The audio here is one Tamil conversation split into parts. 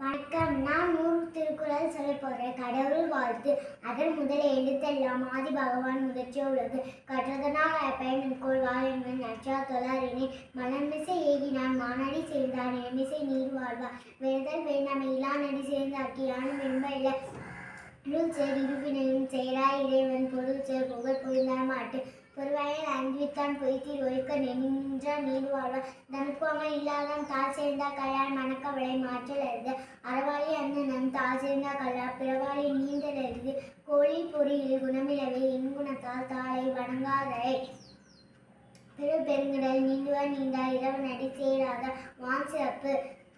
வணக்கம். நான் 100 திருக்குறள் சொல்ல போறேன். கடவுள் வாழ்த்து. அகர் முதல எழுத்தெல்லாம் ஆதி பகவான் முதற்சிய உலகு கற்றதனால் பயன்கோள் வாழ் என்பன் நற்றா தொழாரினை மலர்மிசை ஏகினான் மானடி சேர்ந்தான் எமிசை நீர் வாழ்வார் வேதல் வேண்டாமை இலானடி சேர்ந்தாக்கி யானும் என்ப சேர் இருவினையும் சேராய் இறைவன் பொருள் சேர் புகழ் புரிந்தார் மாட்டு பொருவாயில் அன்பித்தான் பொய்த்தீர் ஒழுக்க நின்ற நீர் வாழ்வார் தனுக்குவங்க இல்லாதான் தாழ் சேர்ந்தா கல்லால் மணக்கவளை மாற்றல் அருது அறவாளி அந்த நம் தாழ் சேர்ந்தா கல்லால் பிறவாளி நீண்டல் அருது கோழி பொறியில் குணமிலவே இன்குணத்தால் தாளை வணங்காதரை பெருங்கடல் நீண்டுவர் நீண்டா இரவு நடி சேராத வான் சிறப்பு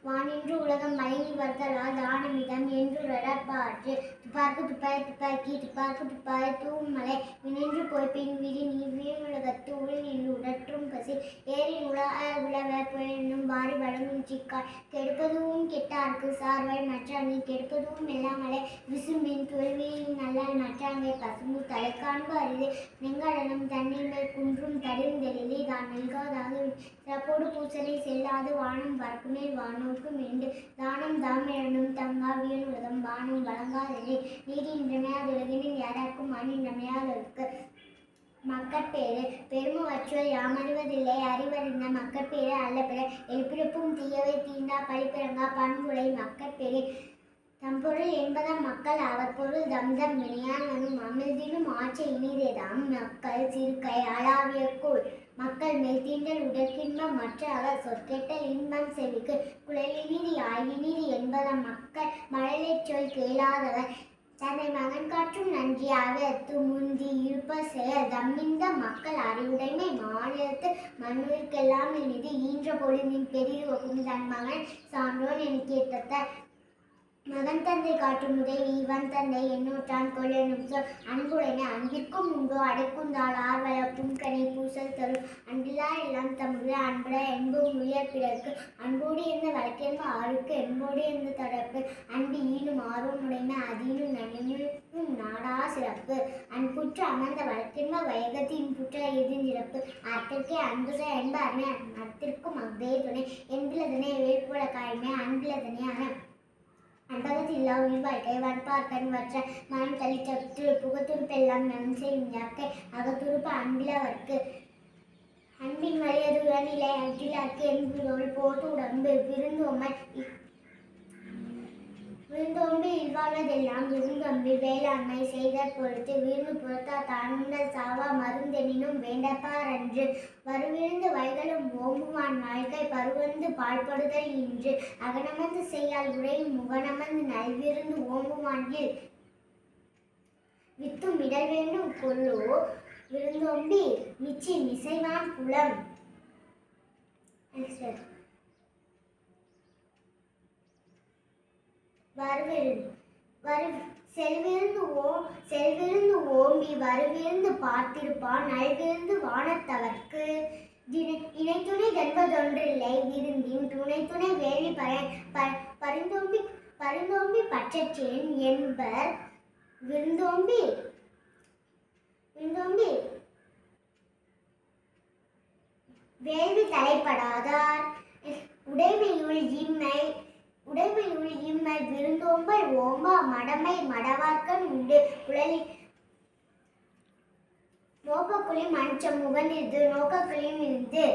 வானின்று உலகம் மயங்கி வருதலால் தானமிதம் என்று ரடப்பாற்று துப்பாக்கு துப்பாய் துப்பாக்கி துப்பாக்கு துப்பாய் தூமலை வினின்று போய்பின் விரி நீ வீணுலகத்து உள் நின்று உடற்றும் பசி ஏரின் உலவ புயனும் வாரி வழங்கும் சிக்காய் கெடுப்பதும் கெட்டார்க்கு சார்வாய் மற்றாங்கை கெடுப்பதும் எல்லாமலை விசும்பின் தோல்வியின் நல்லால் மற்றாங்கை பசும்பு தலை காண்பு அரிது நெங்கடனும் தண்ணீர் மேல் குன்றும் தடிந்தெழிலே தான் நல்காதாக சிறப்போடு பூசலை செல்லாது வானம் பறக்குமேல் வானோ மீண்டு தானம் தாமிரனும் தங்கா வீணுலகம் வானம் வழங்காதே நீதின்றமையாதுலகினில் யாராக்கும் மானின்றமையாதற்கு மக்கட்பேறு பெருமவற்றுள் யாமறிவதில்லை அறிவறிந்த மக்கட்பேறு அல்ல பிற எழுப்பிறப்பும் தீயவை தீண்டா பழிப்பிறங்கா பண்புடை மக்கட்பேறு தம்பொருள் என்பதாம் மக்கள் அவர் பொருள் தம்தம் வினையானனும் அமிழ்தினும் ஆட்சி இனிதேதாம் மக்கள் சிறுகை அளாவியக்குள் மக்கள் மெய்தீண்டல் உடற்கின்பம் மற்ற அவர் சொற்கெட்டல் இன்பம் செவிக்கு குழலினீதி ஆய்வினீதி என்பதாம் மக்கள் மழலைச் சொல் கேளாதவர் தன்னை மகன் காற்றும் நன்றியாக முந்தி இருப்ப செயல் தம்மிந்த மக்கள் அறிவுடைமை மாநிலத்து மண்ணுயிர்க்கெல்லாம் இனிது ஈன்ற பொழுதின் பெரிதுவக்கும் தன் மகன் சான்றோன் என கேட்ட மகன் தந்தை காட்டும் உதவி இவன் தந்தை எண்ணூற்றான் கொள்ளெனும் சொல் அன்புடைமை அன்பிற்கும் உண்டோ அடைக்குந்தாள் ஆர்வல புன்கனை பூசல் தரும் அன்பில்லா எல்லாம் தம்முடைய அன்புட என்பும் உயர் பிறர்க்கு அன்போடு எந்த வழக்கென்ப ஆளுக்கு என்போடு எந்த தொடர்பு அன்பு ஈனும் ஆர்வம் உடைமை அதீனும் நனினும் நாடா சிறப்பு அன்புற்று அமர்ந்த வழக்கென்ப வயகத்தின் புற்ற எதிர் சிறப்பு அத்திற்கே அன்புச என்ப அருமை அத்திற்கும் அக்தே துணை என்பிலதனை வேட்புல காய்மை அன்பிலதனையான அன்பகத்தில்லா உயிர் வாழ்க்கை வன்பார்க்கன் வற்ற மனம் தளித்தற்று புகத்துறுப்பெல்லாம் நம் செய்யும் யாக்கை அகத்துறுப்பு அன்பிலவர்க்கு அன்பின் வலியதுடன் நிலை அற்றிலார்க்கு என்பதோடு போட்டு உடம்பு விருந்தோம்பி இல்வாழ்வதெல்லாம் விருந்தோம்பி வேளாண்மை செய்தற் பொறுத்து விருந்து புறத்தா தானுண்டல் சாவா மருந்தெனினும் வேண்டப்பார் அன்று வருவிருந்து வைகளும் ஓம்புவான் வாழ்க்கை பருவந்து பாழ்படுதல் இன்று அகனமர்ந்து செய்யால் உரையும் முகனமர்ந்து நல்விருந்து ஓம்புவான்கில் வித்தும் இடல் வேண்டும் கொள்ளோ விருந்தோம்பி மிச்சி மிசைவான் புலம். செல்விருந்து ஓம்பி வருவிருந்து பார்த்திருப்பான் நல்விருந்து வானத்தவர்க்கு இணைத்துணை என்பதொன்றில்லை விருந்தின் துணை வேள்வி பரிந்தோம்பி பற்றற்றேன் என்பர் விருந்தோம்பி வேள்வி தலைப்படாதார் உடைமையுள் இம்மை விருந்தோம்பல் ஓம்பா மடமை மடவார்க்கன் உண்டு குழலி நோக்கக்குழி மஞ்சம் முகனிருந்து நோக்கக்குழியும் இருந்து